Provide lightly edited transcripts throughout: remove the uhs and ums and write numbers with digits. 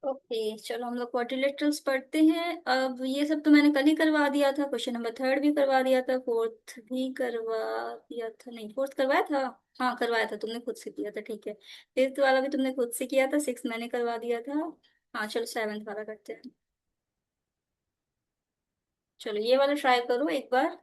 Okay, चलो हम लोग क्वाड्रिलेटरल्स पढ़ते हैं। अब ये सब तो मैंने कल ही करवा दिया था, क्वेश्चन नंबर थर्ड भी करवा दिया था, फोर्थ भी करवा दिया था, नहीं फोर्थ करवाया था। हाँ करवाया था, तुमने खुद से किया था, ठीक है। फिफ्थ वाला भी तुमने खुद से किया था, सिक्स मैंने करवा दिया था। हाँ चलो सेवन्थ वाला करते हैं। चलो ये वाला ट्राई करो एक बार।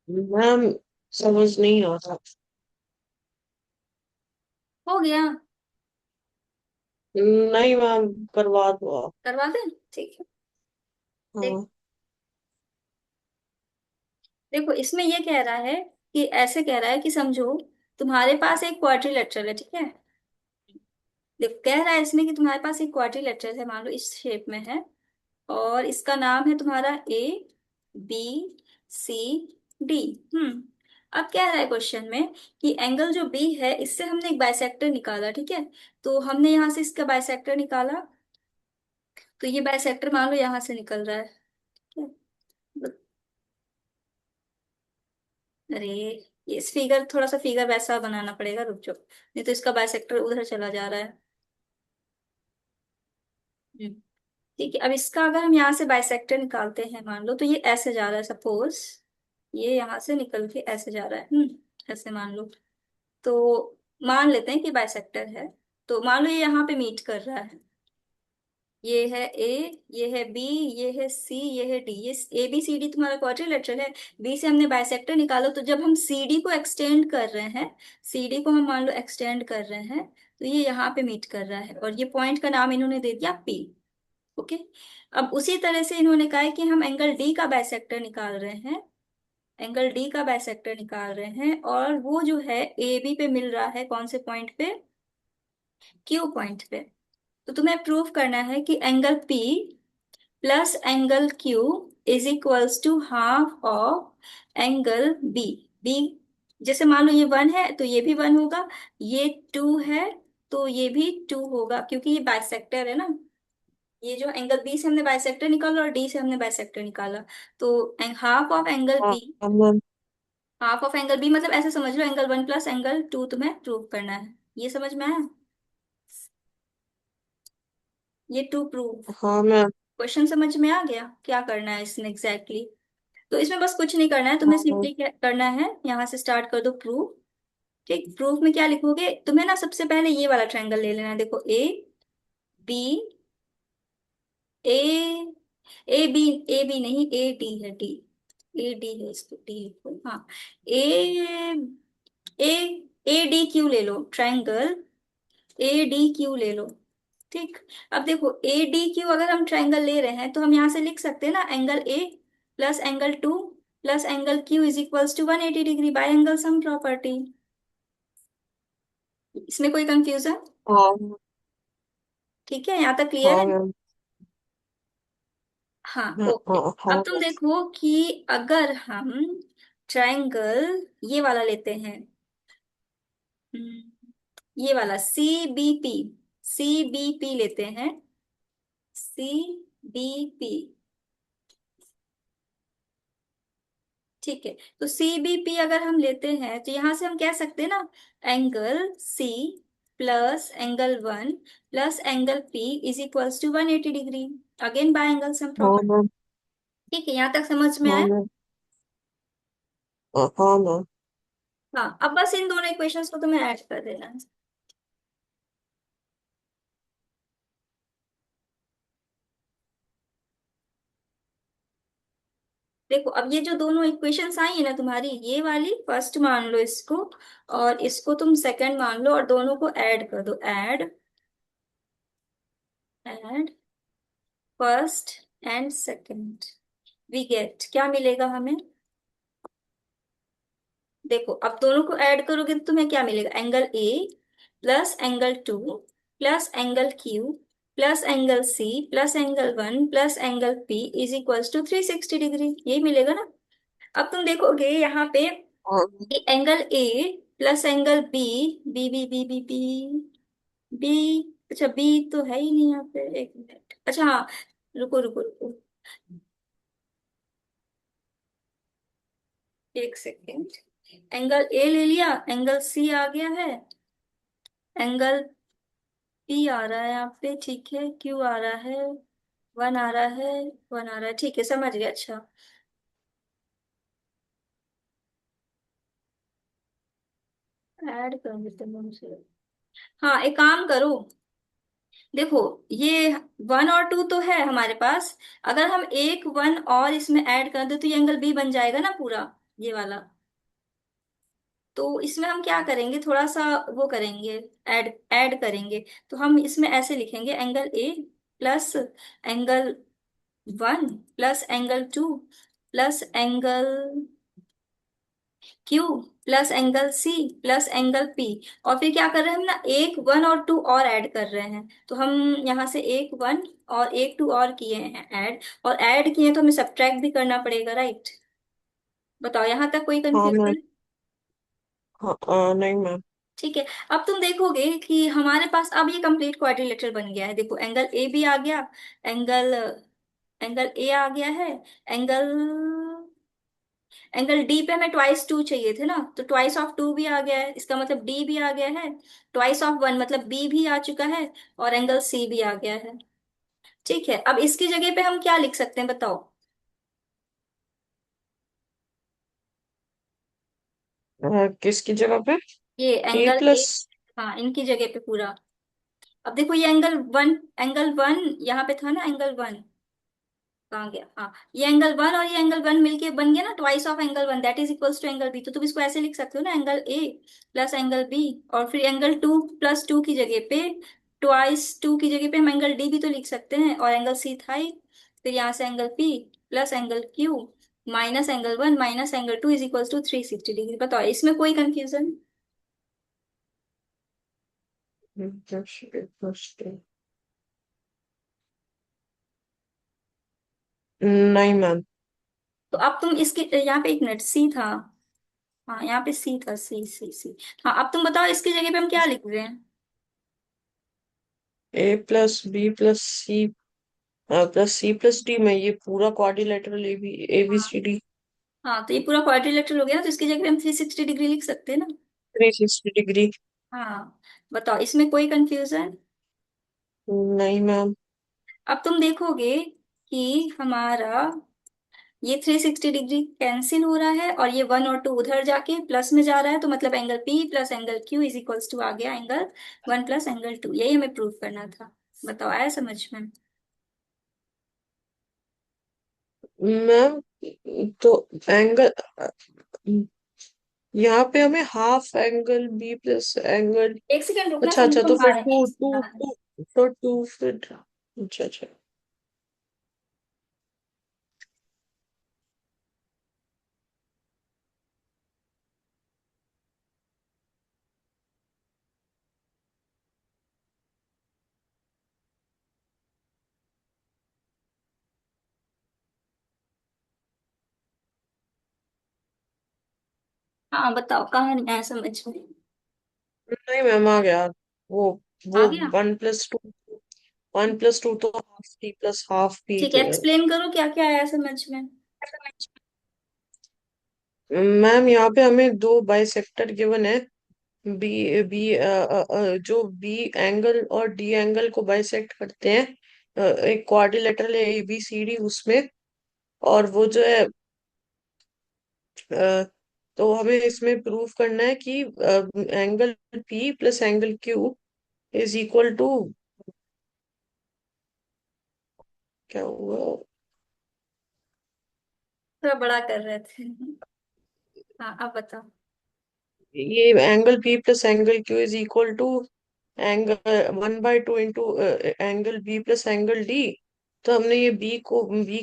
मैम, समझ नहीं आ रहा। हो गया। नहीं मैम, करवा दो आप। करवा दें, ठीक है। देख, हाँ। देखो इसमें ये कह रहा है कि ऐसे कह रहा है कि समझो तुम्हारे पास एक क्वाड्रिलेटरल है, ठीक है। देखो कह रहा है इसमें कि तुम्हारे पास एक क्वाड्रिलेटरल है, मान लो इस शेप में है, और इसका नाम है तुम्हारा ए बी सी डी। हम्म। अब क्या है क्वेश्चन में कि एंगल जो बी है इससे हमने एक बाइसेक्टर निकाला, ठीक है। तो हमने यहाँ से इसका बाइसेक्टर निकाला, तो ये बाइसेक्टर मान लो यहाँ से निकल रहा है, ठीक है। अरे ये इस फिगर, थोड़ा सा फिगर वैसा बनाना पड़ेगा, रुक जाओ, नहीं तो इसका बाइसेक्टर उधर चला जा रहा है। हम्म। ठीक है, अब इसका अगर हम यहाँ से बाइसेक्टर निकालते हैं, मान लो तो ये ऐसे जा रहा है, सपोज ये यहाँ से निकल के ऐसे जा रहा है, ऐसे मान लो। तो मान लेते हैं कि बाइसेक्टर है, तो मान लो ये यहाँ पे मीट कर रहा है, ये है ए, ये है बी, ये है सी, ये है डी। ये ए बी सी डी तुम्हारा क्वाड्रिलेटरल है। बी से हमने बाइसेक्टर निकालो, तो जब हम सी डी को एक्सटेंड कर रहे हैं, सी डी को हम मान लो एक्सटेंड कर रहे हैं, तो ये यहाँ पे मीट कर रहा है, और ये पॉइंट का नाम इन्होंने दे दिया पी। ओके। अब उसी तरह से इन्होंने कहा है कि हम एंगल डी का बाइसेक्टर निकाल रहे हैं, एंगल डी का बाइसेक्टर निकाल रहे हैं, और वो जो है ए बी पे मिल रहा है, कौन से पॉइंट पे, क्यू पॉइंट पे। तो तुम्हें प्रूव करना है कि angle P plus angle Q is equals to half of angle B. B, जैसे मान लो ये वन है तो ये भी वन होगा, ये टू है तो ये भी टू होगा, क्योंकि ये बाइसेक्टर है ना। ये जो एंगल बी से हमने बाइसेक्टर निकाला और डी से हमने बाइसेक्टर निकाला, तो हाफ ऑफ एंगल हाँ बी, हाँ ma'am. Half of angle B मतलब ऐसे समझ लो angle one plus angle two तुम्हें प्रूव करना है। ये समझ में आया? ये टू प्रूव। हाँ मैम। क्वेश्चन समझ में आ गया क्या करना है इसमें एग्जैक्टली exactly? तो इसमें बस कुछ नहीं करना है, तुम्हें हाँ मैम। सिंपली क्या करना है, यहाँ से स्टार्ट कर दो प्रूफ। ठीक, प्रूफ में क्या लिखोगे, तुम्हें ना सबसे पहले ये वाला ट्रायंगल ले लेना है। देखो A B, A, A B, A B नहीं ए डी है, डी, ए डी है, इसको डी लिखो, हाँ। ए, ए, ए डी क्यू ले लो, ट्रायंगल ए डी क्यू ले लो। ठीक। अब देखो ए डी क्यू अगर हम ट्रायंगल ले रहे हैं तो हम यहाँ से लिख सकते हैं ना, angle A plus angle two plus angle Q is equals to 180 degree by angle sum property. इसमें कोई कंफ्यूजन? हाँ ठीक है, यहाँ तक क्लियर हाँ है? मैम। हाँ हाँ ओके। हाँ हाँ अब तुम मैम। देखो कि अगर हम ट्रायंगल ये वाला लेते हैं, ये वाला C B P, C B P लेते हैं, सी बी पी। ठीक है, तो सी बी पी अगर हम लेते हैं तो यहां से हम कह सकते हैं ना, angle C plus angle one plus angle P is equals to 180 degree, again by angle sum हाँ प्रॉपर्टी। मैम। ठीक है, यहाँ तक समझ में हाँ आया? मैम। हाँ मैम। हाँ, अब बस इन दोनों इक्वेशंस को तुम्हें ऐड कर देना है। देखो अब ये जो दोनों इक्वेशंस आई है ना तुम्हारी, ये वाली फर्स्ट मान लो इसको, और इसको तुम सेकंड मान लो, और दोनों को ऐड कर दो, add, add first and second, we get, क्या मिलेगा हमें? देखो अब दोनों को ऐड करोगे तो तुम्हें क्या मिलेगा, angle A plus angle two plus angle Q plus angle C plus angle one plus angle P is equals to 360 degree, यही मिलेगा ना। अब तुम देखोगे यहाँ पे हाँ angle A plus angle B, B B B B B B, अच्छा बी तो है ही नहीं यहाँ पे, एक मिनट, अच्छा हाँ, रुको रुको रुको, एक सेकेंड। एंगल ए ले लिया, एंगल सी आ गया है, एंगल पी आ रहा है यहाँ पे, ठीक है, क्यू आ रहा है, वन आ रहा है, वन आ रहा है, ठीक है समझ गया। अच्छा, ऐड कर देते हैं उनसे। हाँ एक काम करो, देखो ये वन और टू तो है हमारे पास, अगर हम एक वन और इसमें ऐड कर दे तो ये एंगल बी बन जाएगा ना पूरा, ये वाला। तो इसमें हम क्या करेंगे, थोड़ा सा वो करेंगे, ऐड ऐड करेंगे। तो हम इसमें ऐसे लिखेंगे, angle A plus angle one plus angle two plus angle Q plus angle C plus angle P. और फिर क्या कर रहे हैं हम ना, एक वन और टू और ऐड कर रहे हैं, तो हम यहाँ से एक वन और एक टू और किए हैं ऐड, और ऐड किए तो हमें सब्ट्रैक्ट भी करना पड़ेगा, राइट? बताओ यहाँ तक कोई हाँ मैम। कंफ्यूजन? हाँ नहीं मैम। ठीक है। अब तुम देखोगे कि हमारे पास अब ये कंप्लीट क्वाड्रिलेटरल बन गया है। देखो एंगल ए भी आ गया, एंगल, एंगल ए आ गया है, एंगल, एंगल डी पे हमें ट्वाइस टू चाहिए थे ना, तो ट्वाइस ऑफ टू भी आ गया है, इसका मतलब डी भी आ गया है, ट्वाइस ऑफ वन मतलब बी भी आ चुका है, और एंगल सी भी आ गया है। ठीक है, अब इसकी जगह पे हम क्या लिख सकते हैं बताओ? किसकी जगह पे? ये ए एंगल ए, प्लस हाँ इनकी जगह पे पूरा, अब देखो ये एंगल वन यहाँ पे था ना, एंगल 1 कहाँ गया, हाँ ये एंगल 1 और ये एंगल 1 मिलके बन गया ना twice of angle 1, that is equals to angle B. तो तुम इसको ऐसे लिख सकते हो ना, angle A plus angle B, और फिर एंगल 2 प्लस 2 की जगह पे, ट्वाइस 2 की जगह पे हम एंगल D भी तो लिख सकते हैं, और एंगल C था ही। फिर यहाँ से angle P plus angle Q minus angle 1 minus angle 2 is equals to 360 degree. बताओ इसमें कोई कंफ्यूजन? नहीं मैम। तो अब तुम इसके यहाँ पे एक मिनट, C था, हाँ यहाँ पे C था, सी। हाँ अब तुम बताओ इसकी जगह पे हम क्या लिख रहे हैं? A+B+C +C+D में ये पूरा क्वाड्रिलेटरल ABCD हाँ तो ये पूरा क्वाड्रिलेटरल हो गया ना, तो इसकी जगह पे हम 360 डिग्री लिख सकते हैं ना। 360 डिग्री। हाँ बताओ इसमें कोई कंफ्यूजन? नहीं मैम। अब तुम देखोगे कि हमारा ये 360 डिग्री कैंसिल हो रहा है, और ये 1 और 2 उधर जाके प्लस में जा रहा है, तो मतलब angle P plus angle Q is equals to आ गया एंगल 1 प्लस एंगल 2। यही हमें प्रूव करना था। बताओ आया समझ में? मैम तो एंगल यहाँ पे हमें हाफ एंगल B+एंगल। एक सेकंड रुकना, अच्छा अच्छा, तो समझा फिर रहे हैं, टू समझा टू रहे हैं। टू तो टू फिर। अच्छा अच्छा। हाँ बताओ कहाँ नहीं आया समझ में? नहीं मैम आ गया। वो आ वो गया। 1+2 तो half T plus half P ठीक है, थे। एक्सप्लेन करो क्या क्या आया समझ में। मैम यहाँ पे हमें दो बाइसेक्टर गिवन है। बी बी जो बी एंगल और डी एंगल को बाइसेक्ट करते हैं, एक क्वाड्रिलेटरल है ABCD उसमें। और वो जो है अ, तो हमें इसमें प्रूव करना है कि angle P plus angle Q is equal to, क्या हुआ, थोड़ा बड़ा कर रहे थे। हाँ अब बताओ। ये angle P plus angle Q is equal to angle 1/2 into angle B plus angle D। तो हमने ये B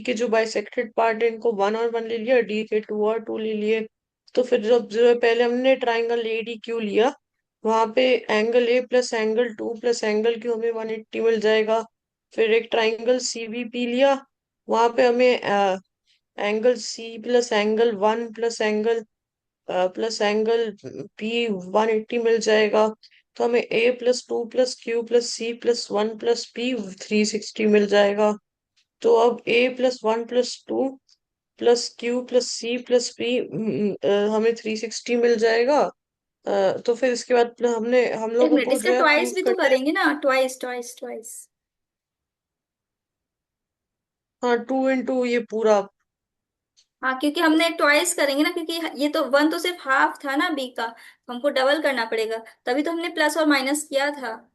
के जो बाइसेक्टेड पार्ट है इनको 1 और 1 ले लिया, D के 2 और 2 ले लिए। तो फिर जब जो है पहले हमने ट्राइंगल ADQ लिया, वहां पे angle A plus angle 2 plus angle Q हमें 180 मिल जाएगा। फिर एक ट्राइंगल CBP लिया, वहां पे हमें angle C plus angle 1 plus angle P 180 मिल जाएगा। तो हमें A+2 plus Q plus C plus 1 plus P 360 मिल जाएगा। तो अब A+1 plus 2 plus Q plus C plus P हमें 360 मिल जाएगा। तो फिर इसके बाद हम एक लोगों मिनट, को इसका जो है ट्वाइस प्रूव भी तो करना है। करेंगे ना, ट्वाइस ट्वाइस ट्वाइस। हाँ 2 इंटू ये पूरा। हाँ क्योंकि हमने ट्वाइस करेंगे ना, क्योंकि ये तो 1 तो सिर्फ हाफ था ना B का, तो हमको डबल करना पड़ेगा। तभी तो हमने प्लस और माइनस किया था।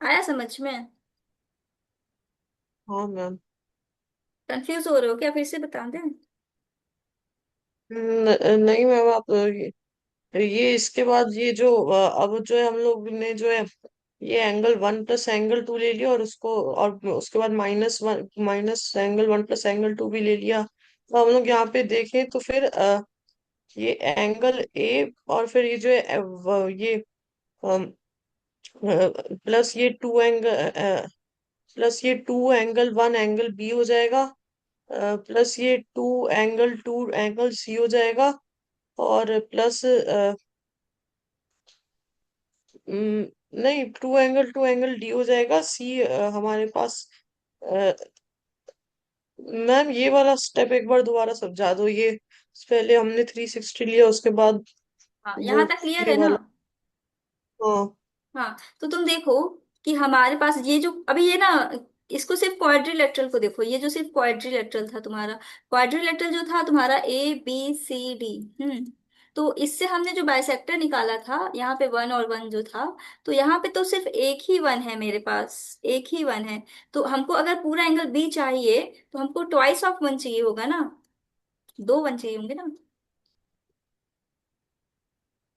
आया समझ में? हाँ मैम। कंफ्यूज हो रहे हो क्या? फिर से बता दें? नहीं मैम, आप ये इसके बाद ये जो अब जो है हम लोग ने जो है ये एंगल 1 प्लस एंगल 2 ले लिया, और उसके बाद माइनस एंगल 1 प्लस एंगल 2 भी ले लिया। तो हम लोग यहाँ पे देखें तो फिर ये एंगल A और फिर ये जो है ये प्लस ये 2 एंगल 1 एंगल B हो जाएगा, प्लस ये 2 एंगल 2 एंगल C हो जाएगा, और प्लस नहीं 2 एंगल 2 एंगल D हो जाएगा। C हमारे पास मैम ये वाला स्टेप एक बार दोबारा समझा दो। ये पहले हमने 360 लिया, उसके बाद हाँ वो यहाँ तक क्लियर ये है ना? वाला। हाँ हाँ तो तुम देखो कि हमारे पास ये जो अभी ये ना, इसको सिर्फ क्वाड्रिलेटरल को देखो, ये जो सिर्फ क्वाड्रिलेटरल था तुम्हारा, क्वाड्रिलेटरल जो था तुम्हारा A B C D। तो इससे हमने जो बाइसेक्टर निकाला था, यहाँ पे वन और वन जो था, तो यहाँ पे तो सिर्फ एक ही वन है मेरे पास, एक ही वन है। तो हमको अगर पूरा एंगल बी चाहिए तो हमको ट्वाइस ऑफ वन चाहिए होगा ना, दो वन चाहिए होंगे ना।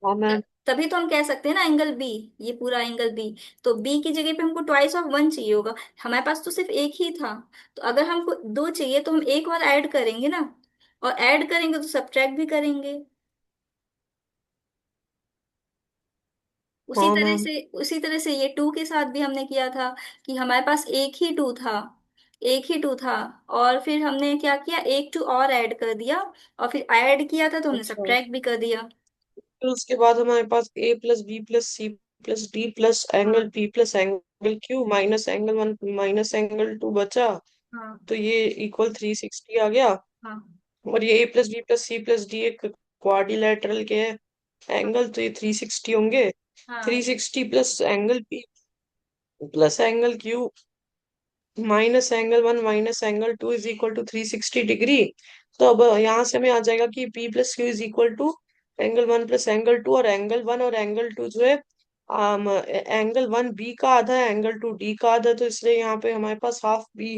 हाँ मैम। तभी तो हम कह सकते हैं ना एंगल बी, ये पूरा एंगल बी। तो बी की जगह पे हमको ट्वाइस ऑफ वन चाहिए होगा। हमारे पास तो सिर्फ एक ही था, तो अगर हमको दो चाहिए तो हम एक और ऐड करेंगे ना, और ऐड करेंगे तो सब्ट्रैक्ट भी करेंगे। हाँ मैम। उसी तरह से ये टू के साथ भी हमने किया था, कि हमारे पास एक ही टू था, एक ही टू था। और फिर हमने क्या किया, एक टू और ऐड कर दिया, और फिर ऐड किया था तो हमने अच्छा, सब्ट्रैक्ट भी कर दिया। फिर उसके बाद हमारे पास A plus B plus C plus D plus हाँ angle P plus angle Q minus angle one minus angle two बचा। हाँ तो ये इक्वल 360 आ गया। हाँ और ये A plus B plus C plus D एक क्वाड्रिलेटरल के हाँ एंगल, तो ये 360 होंगे। हाँ 360 plus angle P plus angle Q minus angle one minus angle two is equal to 360 degree. तो अब यहाँ से हमें आ जाएगा कि P plus Q is equal to angle one plus angle two, और एंगल वन और एंगल टू जो है एंगल वन बी का आधा है, एंगल टू डी का आधा है, तो इसलिए यहाँ पे हमारे पास हाफ बी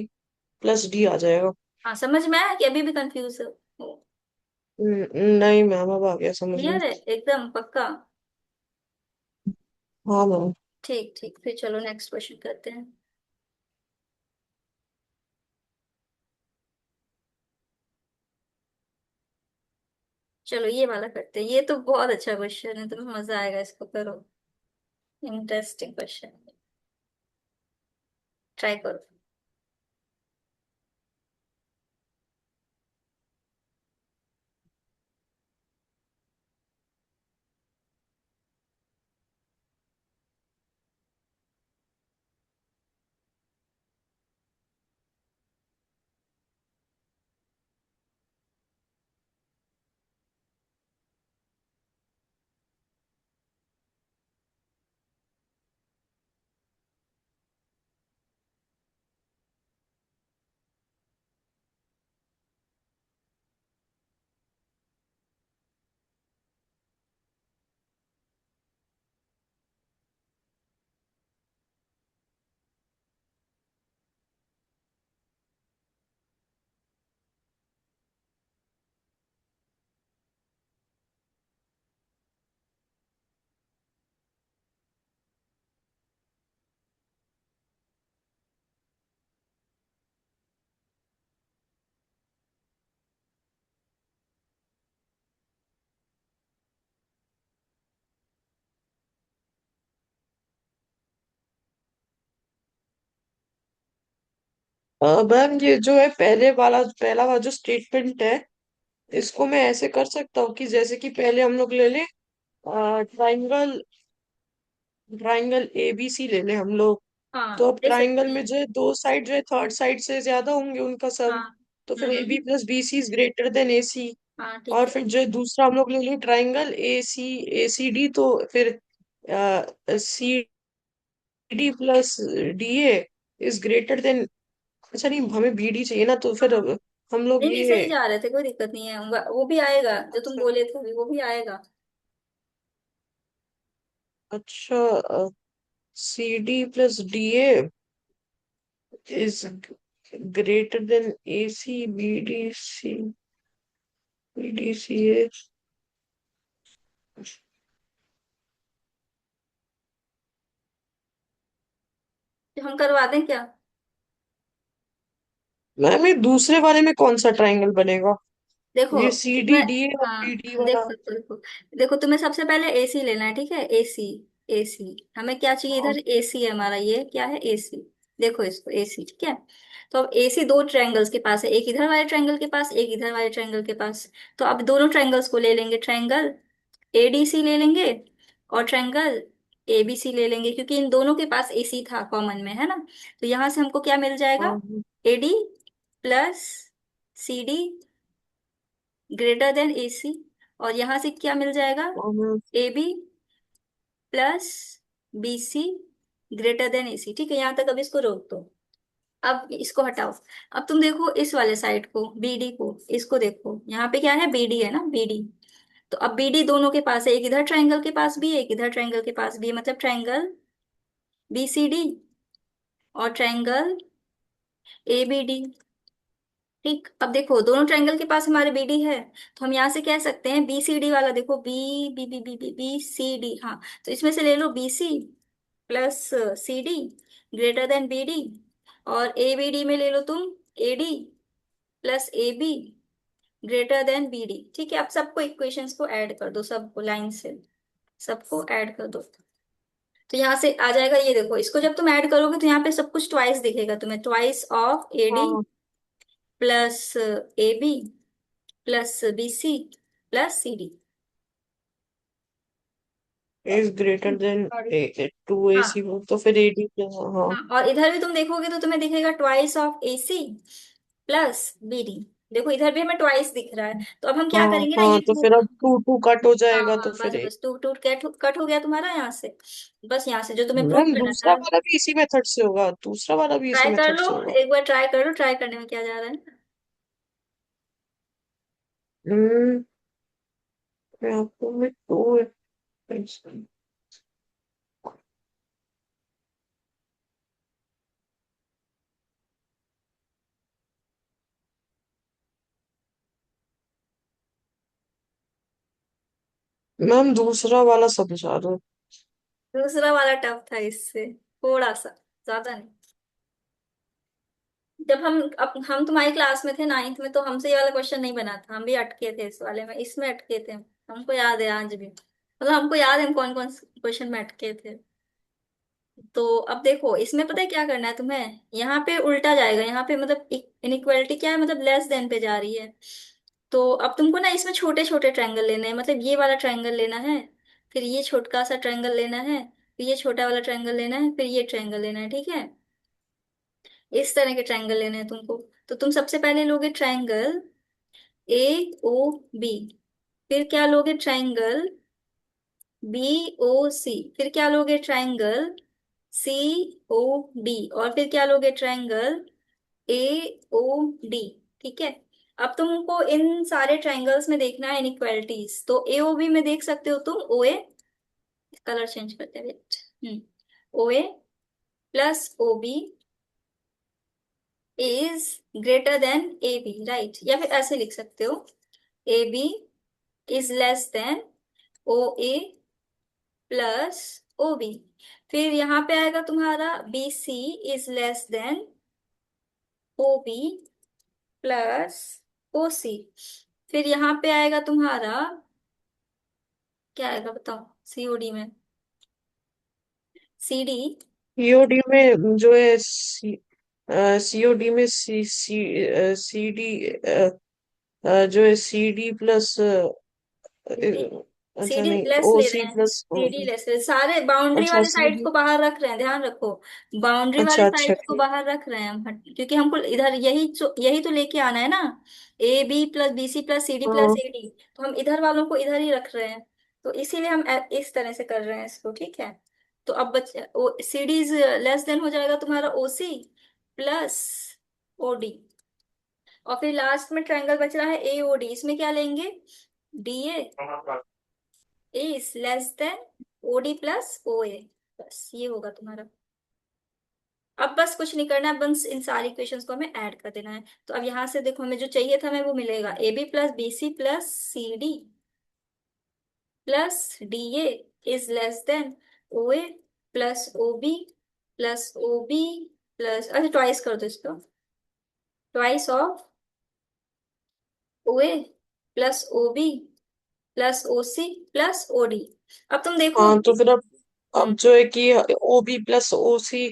प्लस डी आ जाएगा। हाँ। समझ में आया कि अभी भी कंफ्यूज हो? नहीं मैम, अब आ गया समझ में। क्लियर है एकदम पक्का? हाँ मैम। ठीक ठीक, फिर चलो नेक्स्ट क्वेश्चन करते हैं। चलो ये वाला करते हैं, ये तो बहुत अच्छा क्वेश्चन है, तुम्हें मजा आएगा, इसको करो। इंटरेस्टिंग क्वेश्चन, ट्राई करो। मैम ये जो है पहला वाला जो स्टेटमेंट है, इसको मैं ऐसे कर सकता हूँ कि जैसे कि पहले हम लोग ले लें ट्राइंगल, ट्राइंगल एबीसी ले लें हम लोग। हाँ तो अब दे ट्राइंगल सकते में हैं। जो है दो साइड जो है थर्ड साइड से ज्यादा होंगे उनका सम। हाँ। तो फिर A B hmm. Plus B C is greater than A C. हाँ ठीक और है। फिर जो है दूसरा हम लोग ले लें ट्राइंगल ए सी डी, तो फिर C D plus D A is greater than, अच्छा नहीं हमें बी डी चाहिए ना, तो फिर हाँ अब हम लोग नहीं नहीं, ये, सही जा रहे थे, कोई दिक्कत नहीं है, वो भी आएगा जो तुम अच्छा बोले थे अभी, वो भी आएगा। अच्छा C D plus D A is greater than A C B D C A. तो हम करवा दें क्या? मैम ये दूसरे वाले में कौन सा ट्रायंगल बनेगा? देखो ये सी डी तुम्हें, डी ए और बी डी हाँ वाला। देखो देखो, देखो तुम्हें सबसे पहले एसी लेना है, ठीक है, एसी। एसी हमें क्या चाहिए हाँ इधर, एसी है हमारा, ये क्या है, एसी। देखो इसको एसी, ठीक है। तो अब एसी दो ट्रायंगल्स के पास है, एक इधर वाले ट्रायंगल के पास, एक इधर वाले ट्रायंगल के पास। तो अब दोनों ट्रायंगल्स को ले लेंगे, ट्रायंगल एडीसी ले लेंगे, और ट्रायंगल एबीसी ले लेंगे, क्योंकि इन दोनों के पास एसी था कॉमन में, है ना। तो यहां से हमको क्या मिल जाएगा, हाँ AD plus C D greater than A C. और यहां से क्या मिल जाएगा, हाँ ma'am. A B plus B C greater than A C. ठीक है, यहां तक अब इसको रोक दो। अब इसको हटाओ। अब तुम देखो इस वाले साइड को, बी डी को, इसको देखो, यहाँ पे क्या है, बी डी है ना, बी डी। तो अब बीडी दोनों के पास है, एक इधर ट्रायंगल के पास भी है, एक इधर ट्रायंगल के पास भी है, मतलब ट्रायंगल बीसीडी और ट्रायंगल एबीडी। ठीक, अब देखो दोनों ट्रायंगल के पास हमारे बीडी है, तो हम यहाँ से कह सकते हैं बी सी डी वाला, देखो B B B B B B C D, हाँ, तो इसमें से ले लो B C plus C D greater than B D, और ए बी डी में ले लो तुम A D plus A B greater than B D. ठीक है, अब सबको इक्वेशंस को ऐड कर दो, सबको लाइन से सबको ऐड कर दो। तो यहाँ से आ जाएगा, ये देखो इसको जब तुम ऐड करोगे तो यहाँ पे सब कुछ ट्वाइस दिखेगा तुम्हें, ट्वाइस ऑफ ए डी हाँ, plus A B plus B C plus C D. Is greater than two A C, हाँ तो फिर एडी प्लस, हाँ। हाँ, और इधर भी तुम देखोगे तो तुम्हें दिखेगा twice of A C plus B D. देखो इधर भी हमें ट्वाइस दिख रहा है, तो अब हम क्या हाँ करेंगे ना, हाँ, ये तो टू, फिर अब टू टू कट हो हाँ जाएगा तो हाँ, फिर बस बस टू टू कट हो गया तुम्हारा यहाँ से। बस यहाँ से जो तुम्हें प्रूव मैम करना दूसरा था, वाला भी इसी मेथड से होगा, दूसरा वाला भी इसी ट्राई कर मेथड लो, से होगा। एक बार ट्राई कर लो, ट्राई करने में क्या जा रहा है। हम्म, मैं आपको मैं टू, मैम दूसरा वाला समझा दो। दूसरा वाला टफ था इससे, थोड़ा सा, ज्यादा नहीं। जब हम, अब हम तुम्हारी क्लास में थे नाइन्थ में, तो हमसे ये वाला क्वेश्चन नहीं बना था, हम भी अटके थे इस वाले में, इसमें अटके थे, हमको याद है आज भी, मतलब हमको याद है हम कौन कौन क्वेश्चन में अटके थे। तो अब देखो इसमें पता है क्या करना है तुम्हें, यहाँ पे उल्टा जाएगा, यहाँ पे मतलब इनइक्वालिटी क्या है, मतलब लेस देन पे जा रही है। तो अब तुमको ना इसमें छोटे छोटे ट्रायंगल लेने हैं, मतलब ये वाला ट्रायंगल लेना है, फिर ये छोटा सा ट्रायंगल लेना है, फिर ये छोटा वाला ट्रायंगल लेना है, फिर ये ट्रायंगल लेना है, ठीक है। इस तरह के ट्रायंगल लेने हैं तुमको। तो तुम सबसे पहले लोगे ट्रायंगल ए ओ बी, फिर क्या लोगे ट्रायंगल बी ओ सी, फिर क्या लोगे ट्रायंगल सी ओ डी, और फिर क्या लोगे ट्रायंगल ए ओ डी। ठीक है, अब तुमको इन सारे ट्रायंगल्स में देखना है इनइक्वालिटीज, तो ए ओ बी में देख सकते हो तुम ओ ए, कलर चेंज करते हैं wait, O A plus O B is greater than A B, right, या फिर ऐसे लिख सकते हो A B is less than O A plus O B. फिर यहाँ पे आएगा तुम्हारा B C is less than O B plus O C. फिर यहाँ पे आएगा तुम्हारा, क्या आएगा बताओ, सीओडी में, सी डी, सीओडी में जो है सीओडी में सी डी जो है सी डी प्लस, अच्छा सीडी नहीं, लेस ओ ले रहे सी हैं, प्लस, सीडी लेस सारे बाउंड्री अच्छा वाले सी साइड्स डी, को बाहर रख रहे हैं, ध्यान रखो, बाउंड्री वाले अच्छा अच्छा साइड्स को ठीक। बाहर रख रहे हैं हम, क्योंकि हमको इधर यही तो लेके आना है ना, A B plus B C plus C D plus हाँ ए डी, तो हम इधर वालों को इधर ही रख रहे हैं, तो इसीलिए हम इस तरह से कर रहे हैं इसको, ठीक है। तो अब सी डी लेस देन हो जाएगा तुम्हारा ओ सी प्लस ओ डी, और फिर लास्ट में ट्रायंगल बच रहा है ए ओ डी, इसमें क्या लेंगे, D A is less than O D plus O A, बस ये होगा तुम्हारा। अब बस कुछ नहीं करना है, बस इन सारी इक्वेशंस को हमें ऐड कर देना है। तो अब यहाँ से देखो हमें जो चाहिए था हमें वो मिलेगा, A B plus B C plus C D plus D A is less than O A plus O B plus O B plus, अच्छा ट्वाइस कर दो इसको, twice of O A plus O B plus O C plus O D. अब तुम देखो हाँ, तो फिर अब हम्म, जो है कि ओ बी प्लस ओ सी,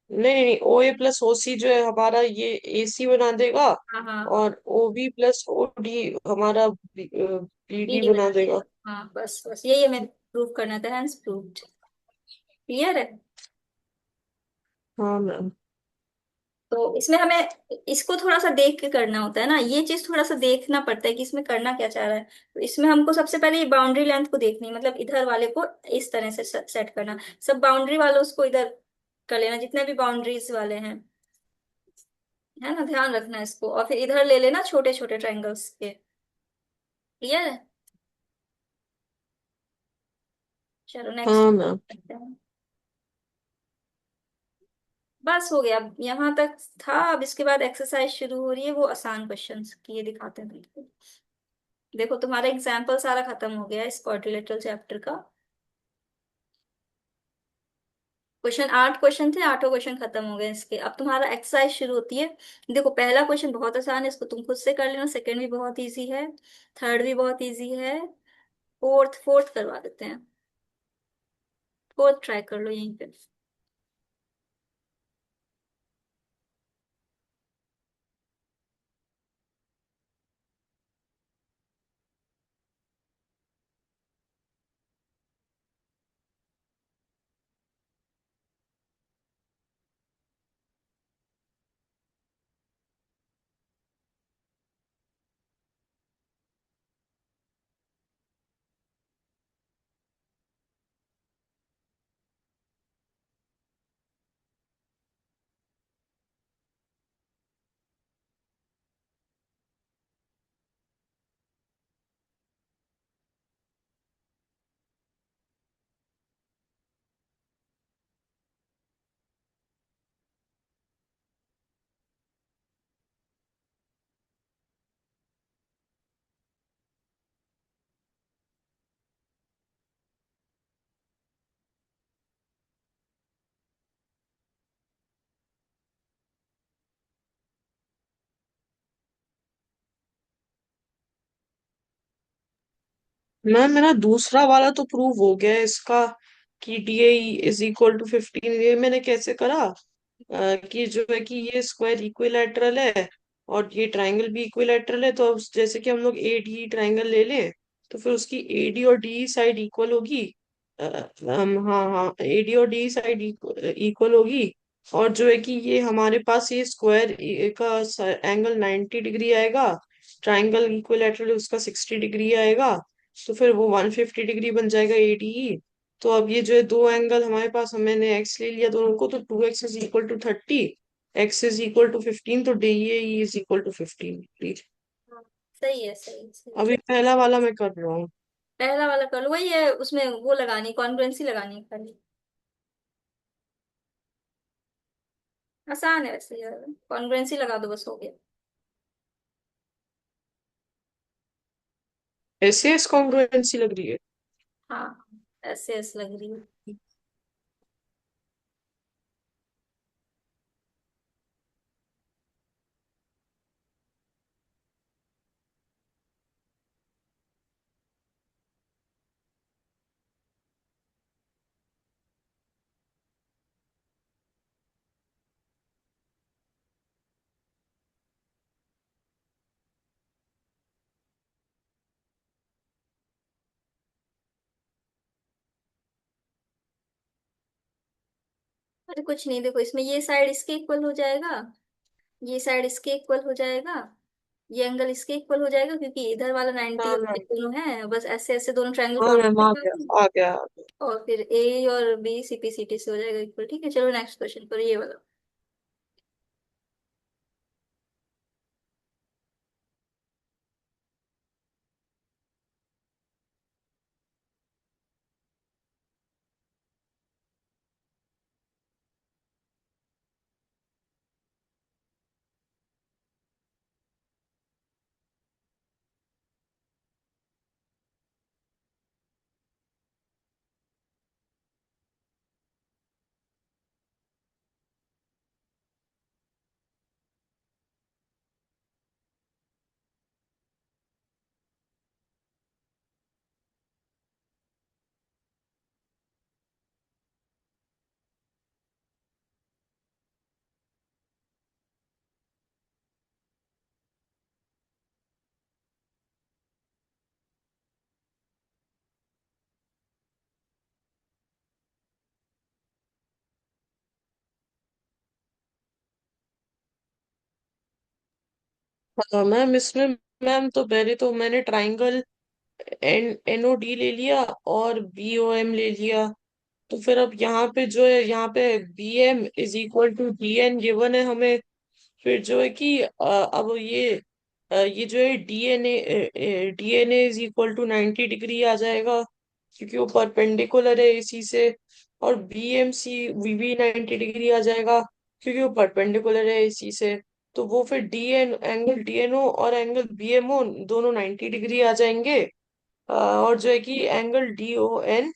नहीं नहीं, ओ ए प्लस ओ सी जो है हमारा ये ए सी बना देगा, हाँ हाँ हाँ, और O B plus O D हमारा बी डी बीडी बना बना देगा। देगा, हाँ बस बस यही हमें प्रूव करना था, हैंस प्रूव्ड। क्लियर है। हाँ मैम। तो इसमें हमें इसको थोड़ा सा देख के करना होता है ना, ये चीज थोड़ा सा देखना पड़ता है कि इसमें करना क्या चाह रहा है। तो इसमें हमको सबसे पहले ये बाउंड्री लेंथ को देखनी है, मतलब इधर वाले को इस तरह से सेट करना, सब बाउंड्री वालों उसको इधर कर लेना, जितने भी बाउंड्रीज वाले हैं, है ना, ध्यान रखना इसको, और फिर इधर ले लेना छोटे छोटे ट्रायंगल्स के। क्लियर है। चलो नेक्स्ट हाँ मैम। करते हैं। बस हो गया, अब यहाँ तक था। अब इसके बाद एक्सरसाइज शुरू हो रही है, वो आसान क्वेश्चंस की, ये दिखाते हैं बिल्कुल। देखो तुम्हारा एग्जाम्पल सारा खत्म हो गया इस क्वाड्रिलेटरल चैप्टर का। क्वेश्चन 8 क्वेश्चन थे, 8 क्वेश्चन खत्म हो गए इसके। अब तुम्हारा एक्सरसाइज शुरू होती है। देखो पहला क्वेश्चन बहुत आसान है, इसको तुम खुद से कर लेना। सेकंड भी बहुत इजी है। थर्ड भी बहुत इजी है। फोर्थ करवा देते हैं। फोर्थ ट्राई कर लो यहीं पे। मैम मेरा दूसरा वाला तो प्रूव हो गया है इसका, कि डी इज इक्वल टू 15। ये मैंने कैसे करा? कि जो है कि ये स्क्वायर इक्विलैटरल है और ये ट्रायंगल भी इक्विलैटरल है, तो अब जैसे कि हम लोग ए डी ट्रायंगल ले लें, तो फिर उसकी ए डी और डी साइड इक्वल होगी। हाँ हाँ, ए डी और डी साइड इक्वल होगी। और जो है कि ये हमारे पास ये स्क्वायर का एंगल 90 डिग्री आएगा, ट्रायंगल इक्विलैटरल उसका 60 डिग्री आएगा, तो फिर वो 150 डिग्री बन जाएगा एडीई। तो अब ये जो है दो एंगल हमारे पास, मैंने एक्स ले लिया दोनों को, तो 2x is equal to 30, X is equal to 15, तो D A is equal to 15। Please. हाँ, सही है, सही सही। अभी पहला वाला मैं कर रहा हूँ। पहला वाला कर लो, वही है, उसमें वो लगानी, कॉन्ग्रुएंसी लगानी है खाली। आसान है वैसे यार, कॉन्ग्रुएंसी लगा दो बस हो गया। ऐसे इस कॉन्ग्रुएंसी लग रही है। हाँ, ऐसे ऐसे लग रही है। अरे कुछ नहीं, देखो इसमें ये साइड इसके इक्वल हो जाएगा, ये साइड इसके इक्वल हो जाएगा, ये एंगल इसके इक्वल हो जाएगा, क्योंकि इधर वाला 90 हाँ और मैम। ये दोनों है, बस ऐसे ऐसे दोनों ट्रायंगल हाँ मैम, आ गया कॉन्ग्रुएंट। आ गया। और फिर ए और बी सीपी सीटी से हो जाएगा इक्वल। ठीक है, चलो नेक्स्ट क्वेश्चन करो ये वाला। हाँ मैम, इसमें मैम तो पहले तो मैंने ट्राइंगल एन ओ डी ले लिया और बी ओ एम ले लिया। तो फिर अब यहाँ पे जो है, यहाँ पे B M is equal to D N given है हमें। फिर जो है कि अब ये जो है D N A is equal to 90 degree आ जाएगा। क्योंकि वो परपेंडिकुलर है एसी से। और B M C V 90 degree आ जाएगा, क्योंकि वो परपेंडिकुलर है एसी से। तो वो फिर D N angle D N O और एंगल बी एम ओ दोनों 90 डिग्री आ जाएंगे। और जो है कि एंगल डी ओ एन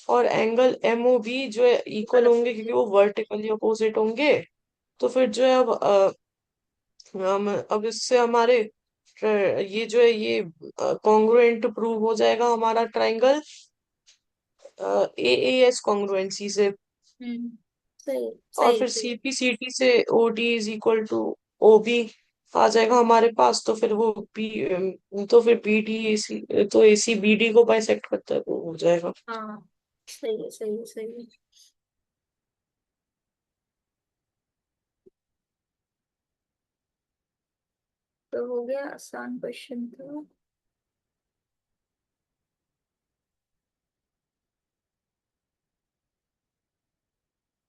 और एंगल एम ओ बी जो है इक्वल होंगे, क्योंकि वो वर्टिकली अपोजिट होंगे। तो फिर जो है हम अब इससे हमारे ये जो है ये कॉन्ग्रुएंट प्रूव हो जाएगा हमारा ट्राइंगल ए एस कॉन्ग्रुएंसी से। हम्म। सही और सही फिर सही। सीपी सीटी से O D is equal to O B आ जाएगा हमारे पास। तो फिर वो बी, तो फिर बी डी ए सी, तो ए सी बी डी को बाइसेक्ट करता है, वो हो जाएगा। हाँ सही है सही है सही है। तो हो गया, आसान क्वेश्चन था।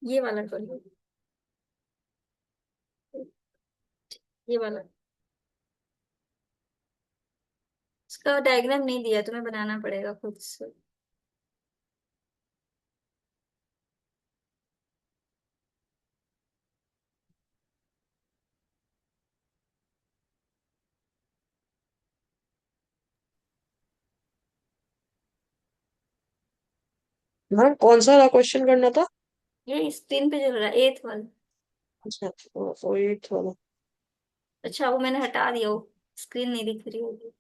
ये वाला कर लो, ये वाला। इसका डायग्राम नहीं दिया, तुम्हें बनाना पड़ेगा खुद से। हाँ, कौन सा क्वेश्चन करना था? ये स्क्रीन पे चल रहा है, एथ वाला। अच्छा, वो एट वाला। अच्छा वो मैंने हटा दिया, वो स्क्रीन नहीं दिख रही होगी।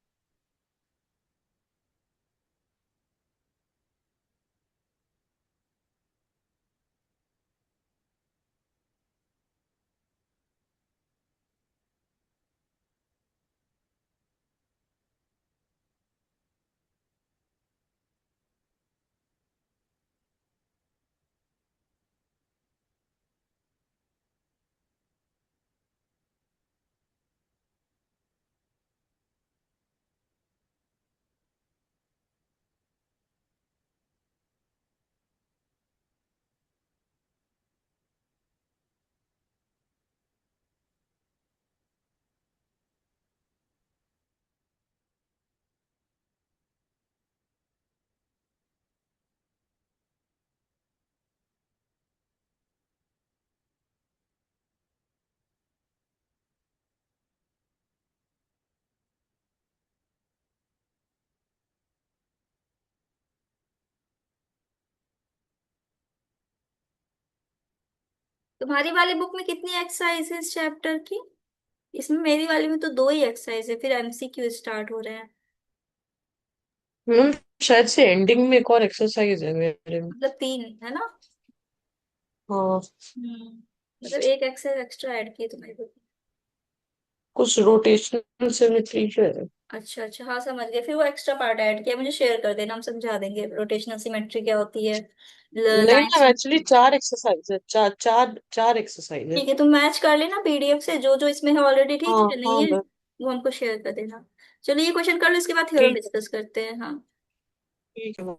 तुम्हारी वाली बुक में कितनी एक्सरसाइज है इस चैप्टर की? इसमें मेरी वाली में तो दो ही एक्सरसाइज है, फिर एमसीक्यू स्टार्ट हो रहे हैं। मैम, शायद से एंडिंग में एक और एक्सरसाइज है मेरे में। मतलब तीन है ना? हाँ, मतलब एक एक्सरसाइज एक्स्ट्रा ऐड की है तुम्हारी बुक में। कुछ रोटेशनल सिमेट्री है। अच्छा अच्छा, हाँ समझ गए। फिर वो एक्स्ट्रा पार्ट ऐड किया, मुझे शेयर कर देना, हम समझा देंगे रोटेशनल सिमेट्री क्या होती है, नहीं लाइन। मैम, एक्चुअली चार एक्सरसाइज है, चार चार चार एक्सरसाइज है। ठीक है, तुम मैच कर लेना पीडीएफ से जो जो इसमें है ऑलरेडी, ठीक हाँ है नहीं हाँ है मैम। वो हमको शेयर कर देना। चलो ये क्वेश्चन कर लो, इसके बाद थ्योरम ठीक है, डिस्कस करते हैं, हाँ। ठीक है।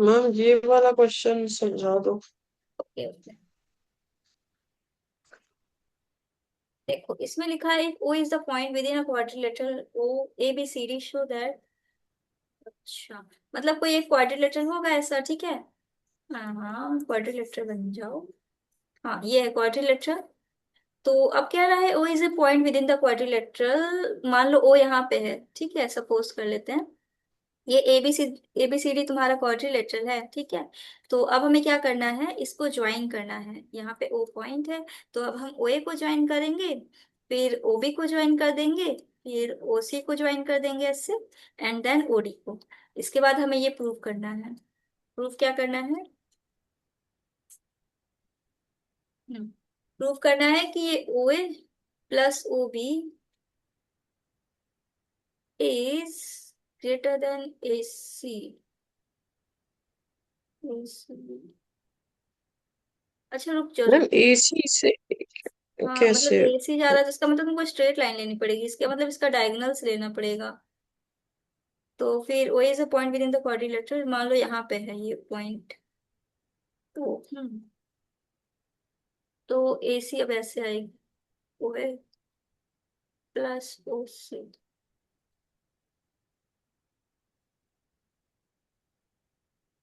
मैम ये वाला क्वेश्चन समझा दो। Okay okay. देखो इसमें लिखा है O is the point within a quadrilateral O A B C D show that. अच्छा, मतलब कोई एक क्वाड्रिलेटरल होगा ऐसा, ठीक है। हाँ हाँ, क्वाड्रिलेटरल बन जाओ। हाँ ये है क्वाड्रिलेटरल। तो अब क्या रहा है, O is a point within the quadrilateral. मान लो ओ यहाँ पे है, ठीक है, सपोज कर लेते हैं। ये एबीसीडी तुम्हारा क्वाड्रिलेटरल है, ठीक है। तो अब हमें क्या करना है, इसको ज्वाइन करना है। यहाँ पे ओ पॉइंट है, तो अब हम ओ ए को ज्वाइन करेंगे, फिर ओ बी को ज्वाइन कर देंगे, फिर ओ सी को ज्वाइन कर देंगे ऐसे, एंड देन ओ डी को। इसके बाद हमें ये प्रूव करना है। प्रूफ क्या करना है? प्रूव करना है कि ये O A plus O B is greater than A C. अच्छा रुक जाओ मैम रुक। एसी से हाँ मतलब कैसे? AC जा रहा है, जिसका मतलब तुमको स्ट्रेट लाइन लेनी पड़ेगी, इसका मतलब इसका डायगोनल्स लेना पड़ेगा। तो फिर वो is a point within the quadrilateral, मान लो यहाँ पे है ये पॉइंट। तो तो AC अब ऐसे आएगी, ओ है प्लस ओ सी।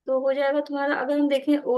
तो हो जाएगा तुम्हारा, अगर हम देखें